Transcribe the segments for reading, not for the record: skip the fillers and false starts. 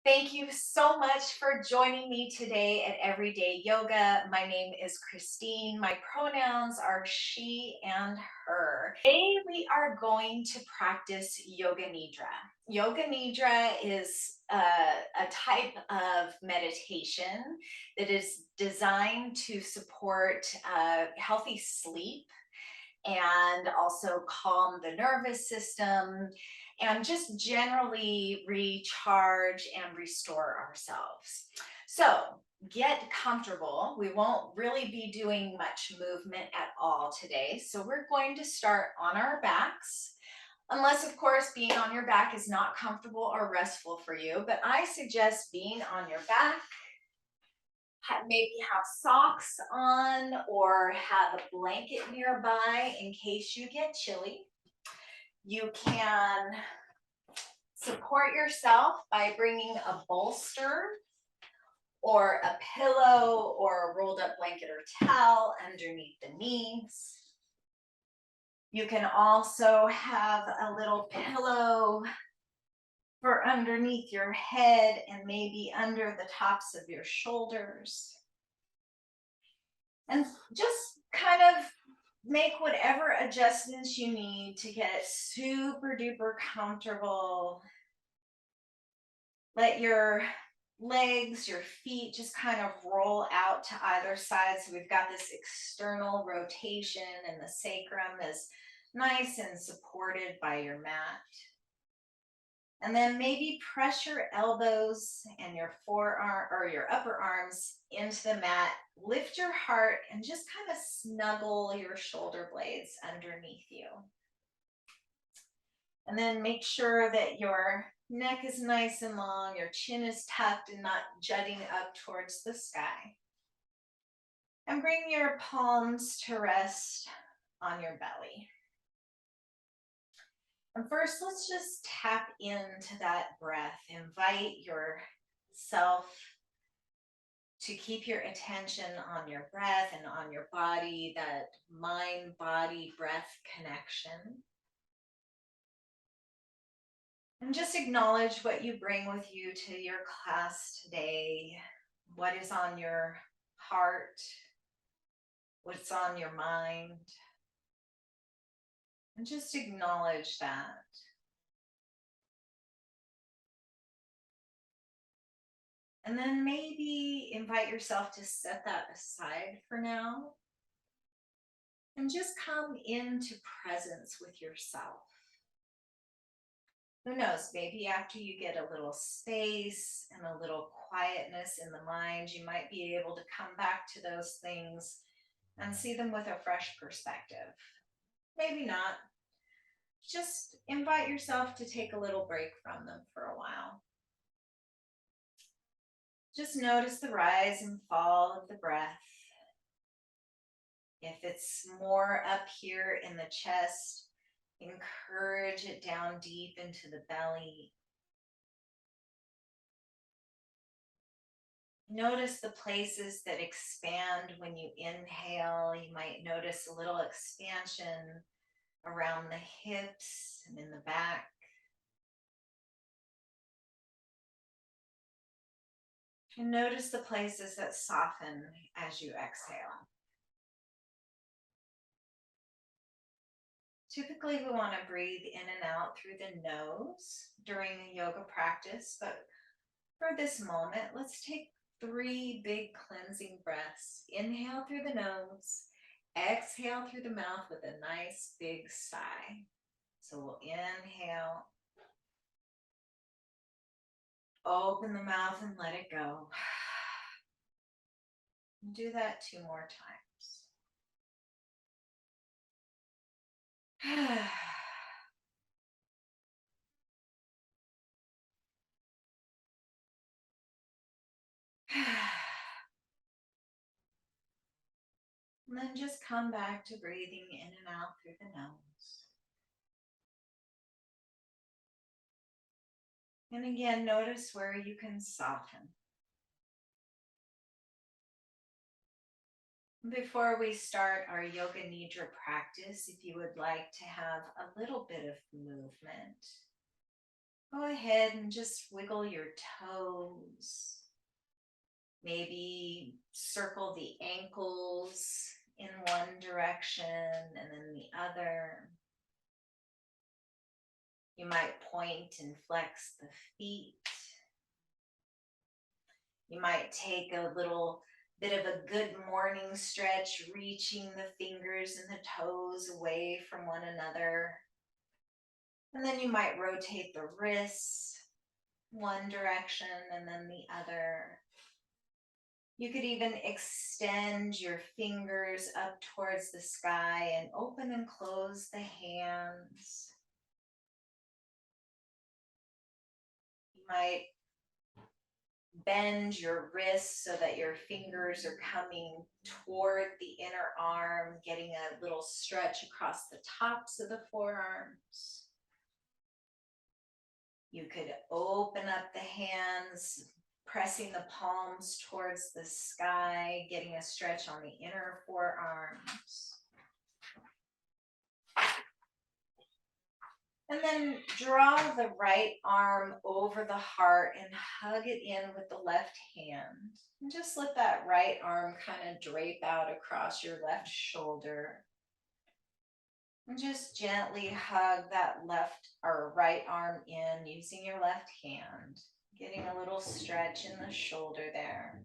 Thank you so much for joining me today at Everyday Yoga. My name is Christine. My pronouns are she and her. Today we are going to practice Yoga Nidra. Yoga Nidra is a type of meditation that is designed to support healthy sleep and also calm the nervous system and just generally recharge and restore ourselves. So get comfortable. We won't really be doing much movement at all today. So we're going to start on our backs. Unless, of course, being on your back is not comfortable or restful for you, but I suggest being on your back, maybe have socks on or have a blanket nearby in case you get chilly. You can support yourself by bringing a bolster or a pillow or a rolled up blanket or towel underneath the knees. You can also have a little pillow for underneath your head and maybe under the tops of your shoulders. And just kind of make whatever adjustments you need to get super duper comfortable. Let your legs, your feet just kind of roll out to either side. So we've got this external rotation, and the sacrum is nice and supported by your mat. And then maybe press your elbows and your forearm or your upper arms into the mat. Lift your heart and just kind of snuggle your shoulder blades underneath you. And then make sure that your neck is nice and long, your chin is tucked and not jutting up towards the sky. And bring your palms to rest on your belly. And first, let's just tap into that breath. Invite yourself to keep your attention on your breath and on your body, that mind body breath connection. And just acknowledge what you bring with you to your class today, what is on your heart, what's on your mind. And just acknowledge that. And then maybe invite yourself to set that aside for now and just come into presence with yourself. Who knows, maybe after you get a little space and a little quietness in the mind, you might be able to come back to those things and see them with a fresh perspective. Maybe not. Just invite yourself to take a little break from them for a while. Just notice the rise and fall of the breath. If it's more up here in the chest, encourage it down deep into the belly. Notice the places that expand when you inhale. You might notice a little expansion around the hips and in the back. And notice the places that soften as you exhale. Typically, we want to breathe in and out through the nose during the yoga practice, but for this moment, let's take 3 big cleansing breaths. Inhale through the nose, exhale through the mouth with a nice big sigh. So we'll inhale, open the mouth and let it go. Do that 2 more times. And then just come back to breathing in and out through the nose. And again, notice where you can soften. Before we start our Yoga Nidra practice, if you would like to have a little bit of movement, Go ahead and just wiggle your toes. Maybe circle the ankles in one direction and then the other. You might point and flex the feet. You might take a little bit of a good morning stretch, reaching the fingers and the toes away from one another. And then you might rotate the wrists one direction and then the other. You could even extend your fingers up towards the sky and open and close the hands. You might bend your wrists so that your fingers are coming toward the inner arm, getting a little stretch across the tops of the forearms. You could open up the hands, pressing the palms towards the sky, getting a stretch on the inner forearms. And then draw the right arm over the heart and hug it in with the left hand. And just let that right arm kind of drape out across your left shoulder. And just gently hug that left or right arm in using your left hand, getting a little stretch in the shoulder there.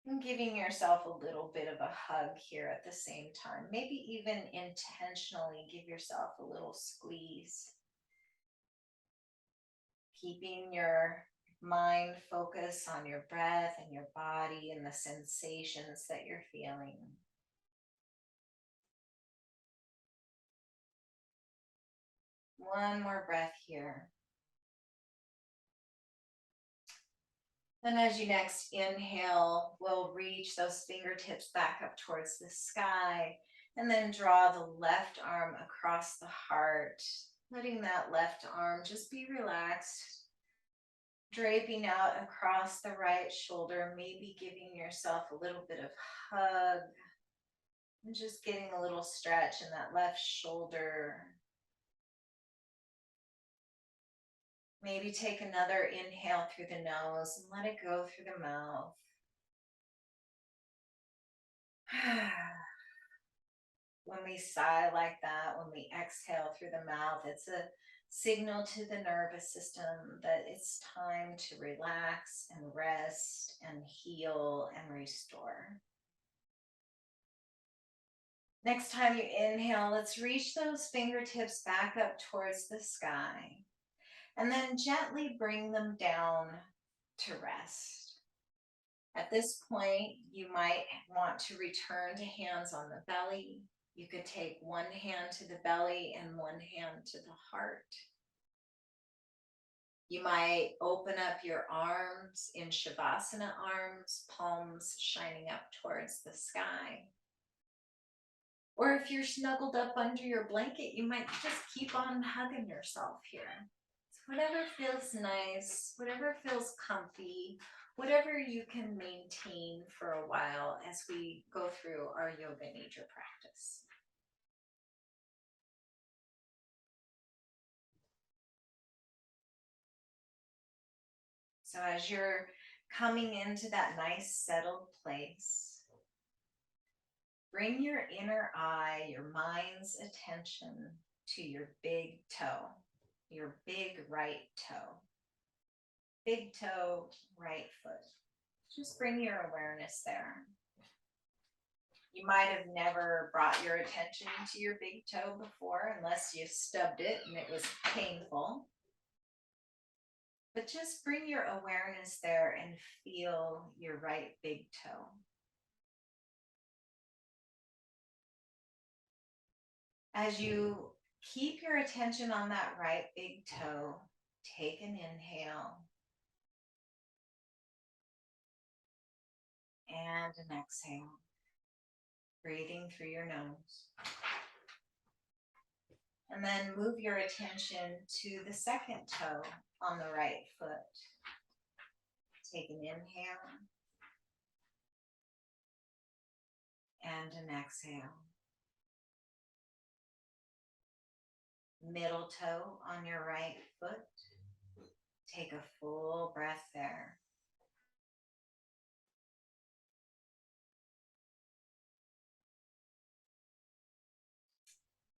And giving yourself a little bit of a hug here at the same time. Maybe even intentionally give yourself a little squeeze. Keeping your mind focused on your breath and your body and the sensations that you're feeling. One more breath here. Then as you next inhale, we'll reach those fingertips back up towards the sky and then draw the left arm across the heart, letting that left arm just be relaxed, draping out across the right shoulder, maybe giving yourself a little bit of hug and just getting a little stretch in that left shoulder. Maybe take another inhale through the nose and let it go through the mouth. When we sigh like that, when we exhale through the mouth, it's a signal to the nervous system that it's time to relax and rest and heal and restore. Next time you inhale, let's reach those fingertips back up towards the sky. And then gently bring them down to rest. At this point, you might want to return to hands on the belly. You could take one hand to the belly and one hand to the heart. You might open up your arms in Shavasana arms, palms shining up towards the sky. Or if you're snuggled up under your blanket, you might just keep on hugging yourself here. Whatever feels nice, whatever feels comfy, whatever you can maintain for a while as we go through our Yoga Nidra practice. So as you're coming into that nice settled place, bring your inner eye, your mind's attention to your big toe. Your big right toe. Big toe, right foot. Just bring your awareness there. You might have never brought your attention to your big toe before unless you stubbed it and it was painful. But just bring your awareness there and feel your right big toe. As you keep your attention on that right big toe, take an inhale and an exhale, breathing through your nose. And then move your attention to the second toe on the right foot. Take an inhale and an exhale. middle toe on your right foot. Take a full breath there.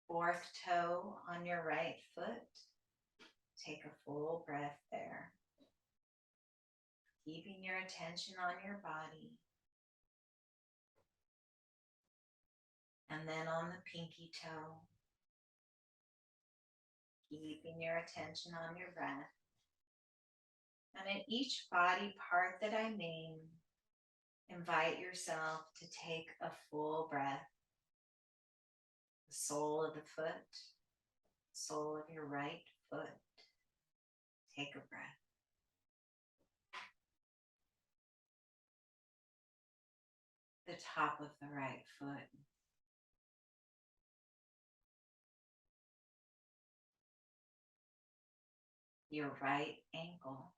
Fourth toe on your right foot. Take a full breath there. Keeping your attention on your body. And then on the pinky toe. Keeping your attention on your breath. And in each body part that I name, invite yourself to take a full breath. The sole of the foot, sole of your right foot. Take a breath. The top of the right foot. Your right ankle.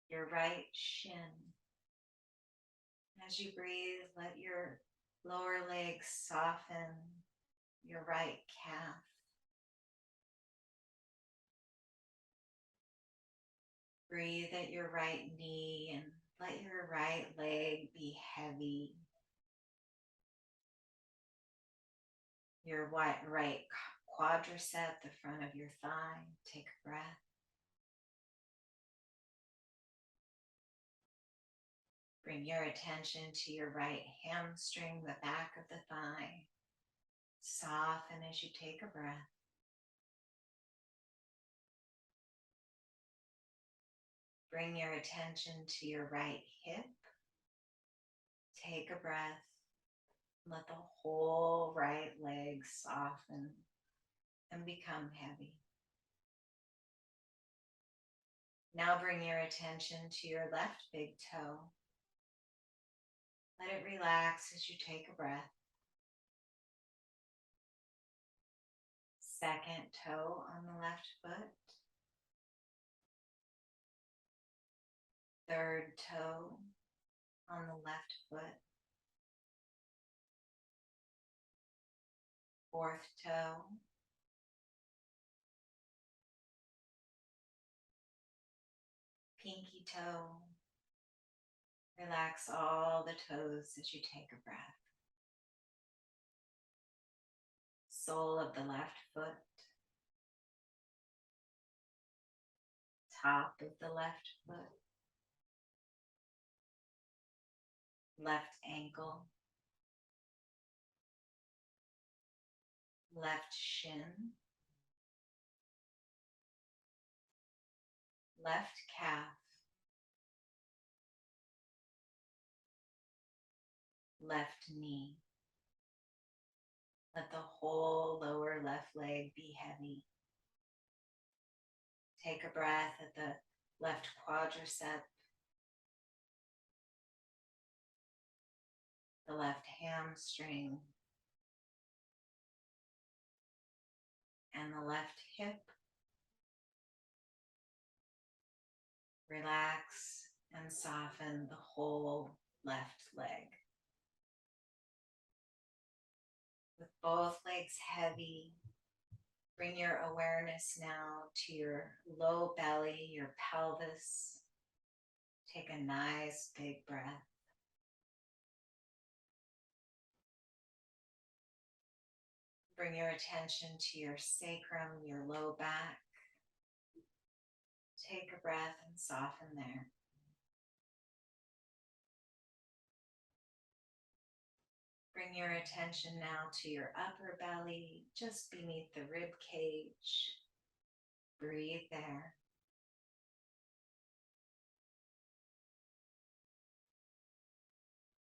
Your right shin. As you breathe, let your lower legs soften. Your right calf. Breathe at your right knee and let your right leg be heavy. Your right quadricep, the front of your thigh. Take a breath. Bring your attention to your right hamstring, the back of the thigh. Soften as you take a breath. Bring your attention to your right hip. Take a breath. Let the whole right leg soften and become heavy. Now bring your attention to your left big toe. Let it relax as you take a breath. Second toe on the left foot. Third toe on the left foot. Fourth toe. Pinky toe. Relax all the toes as you take a breath. Sole of the left foot. Top of the left foot. Left ankle. Left shin. Left calf. Left knee. Let the whole lower left leg be heavy. Take a breath at the left quadricep, the left hamstring, and the left hip. Relax and soften the whole left leg. With both legs heavy, bring your awareness now to your low belly, your pelvis. Take a nice big breath. Bring your attention to your sacrum, your low back. Take a breath and soften there. Bring your attention now to your upper belly, just beneath the rib cage. Breathe there.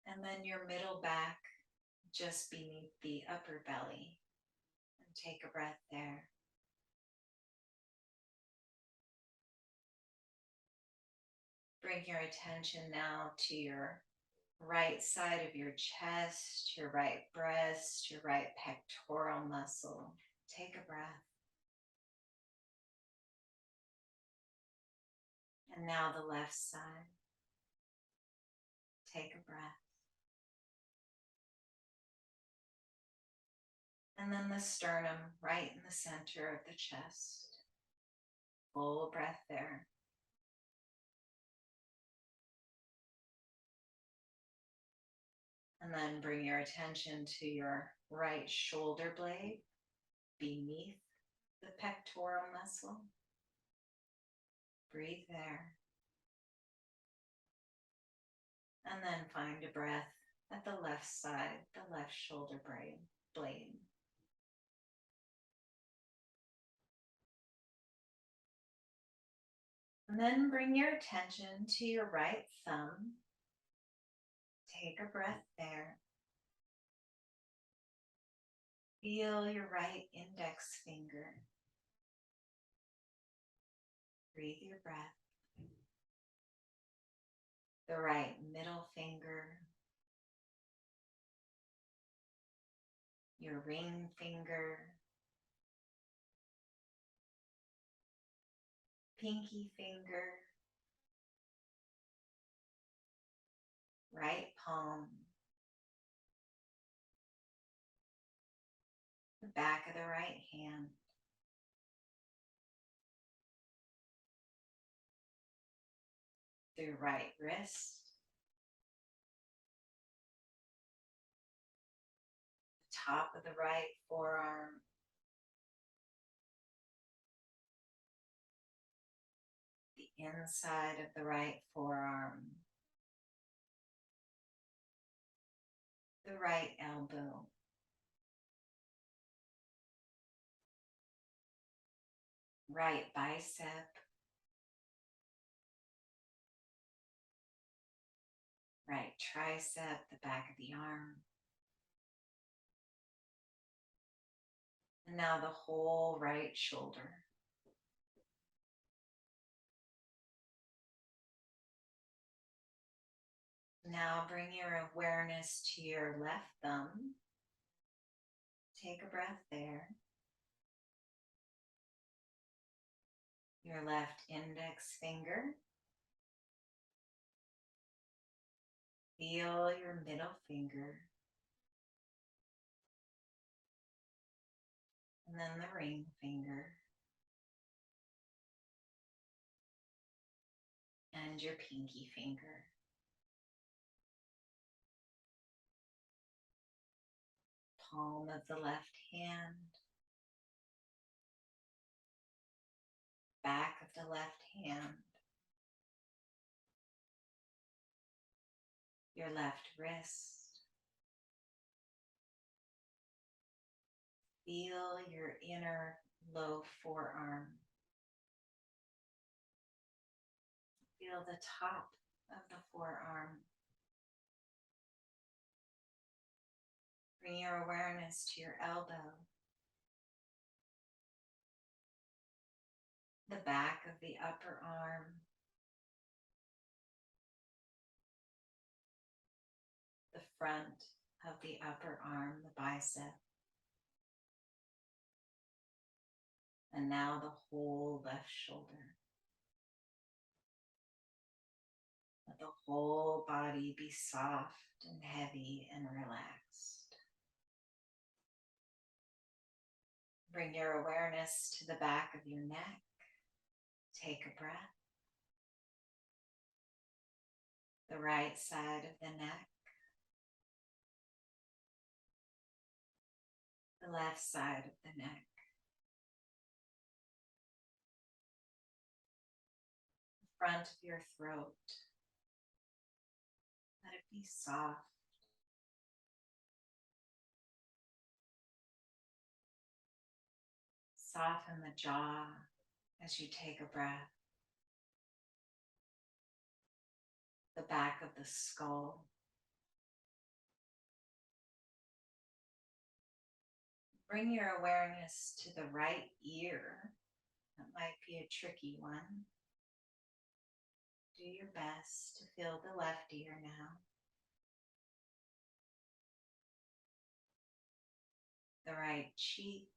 And then your middle back, just beneath the upper belly. And take a breath there. Bring your attention now to your right side of your chest, your right breast, your right pectoral muscle. Take a breath. And now the left side. Take a breath. And then the sternum right in the center of the chest. Full breath there. And then bring your attention to your right shoulder blade beneath the pectoral muscle. Breathe there. And then find a breath at the left side, the left shoulder blade. And then bring your attention to your right thumb. Take a breath there. Feel your right index finger. Breathe your breath. The right middle finger. Your ring finger. Pinky finger. Right palm. The back of the right hand. The right wrist. Top of the right forearm. The inside of the right forearm. The right elbow. Right bicep. Right tricep, the back of the arm. And now the whole right shoulder. Now bring your awareness to your left thumb. Take a breath there. Your left index finger. Feel your middle finger. And then the ring finger. And your pinky finger. Palm of the left hand. Back of the left hand. Your left wrist. Feel your inner low forearm. Feel the top of the forearm. Bring your awareness to your elbow. The back of the upper arm. The front of the upper arm, the bicep. And now the whole left shoulder. Let the whole body be soft and heavy and relaxed. Bring your awareness to the back of your neck. Take a breath. The right side of the neck. The left side of the neck. The front of your throat. Let it be soft. Soften the jaw as you take a breath. The back of the skull. Bring your awareness to the right ear. That might be a tricky one. Do your best to feel the left ear now. The right cheek.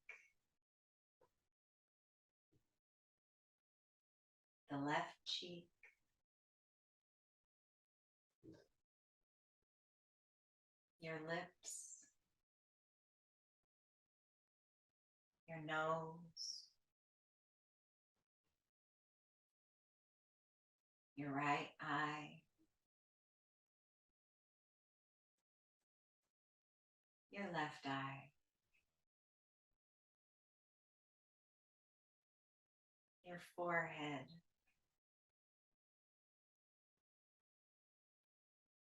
The left cheek. Your lips. your nose, your right eye, your left eye, your forehead,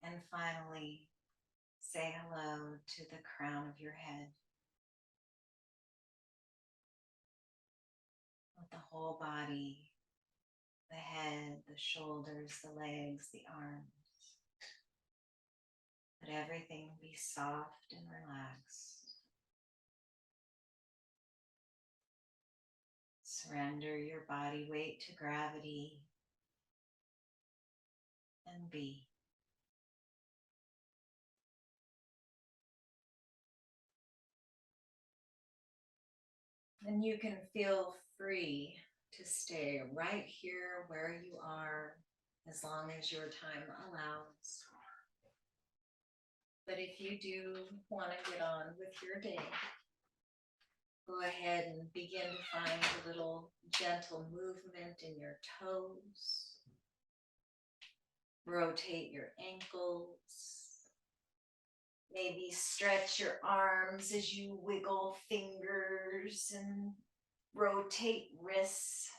and finally, say hello to the crown of your head. With the whole body, the head, the shoulders, the legs, the arms. Let everything be soft and relaxed. Surrender your body weight to gravity and be. And you can feel free to stay right here where you are as long as your time allows. But if you do want to get on with your day, go ahead and begin to find a little gentle movement in your toes. Rotate your ankles. Maybe stretch your arms as you wiggle fingers and rotate wrists.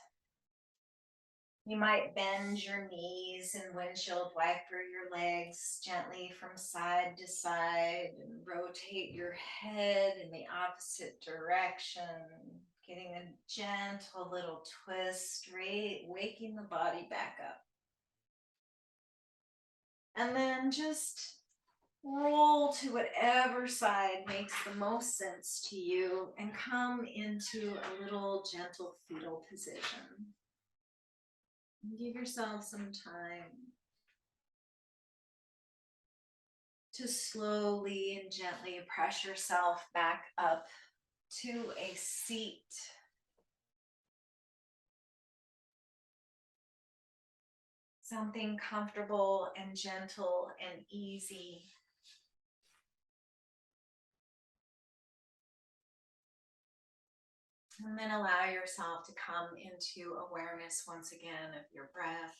You might bend your knees and windshield wiper your legs gently from side to side and rotate your head in the opposite direction, getting a gentle little twist, waking the body back up. And then just roll to whatever side makes the most sense to you and come into a little gentle fetal position. Give yourself some time to slowly and gently press yourself back up to a seat. Something comfortable and gentle and easy. And then allow yourself to come into awareness once again of your breath,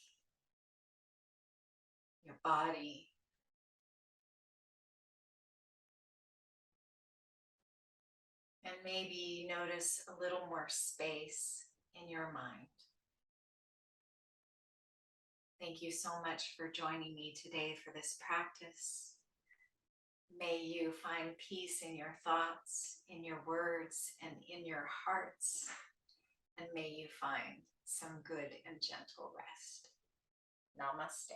your body, and maybe notice a little more space in your mind. Thank you so much for joining me today for this practice. May you find peace in your thoughts, in your words, and in your hearts. And may you find some good and gentle rest. Namaste.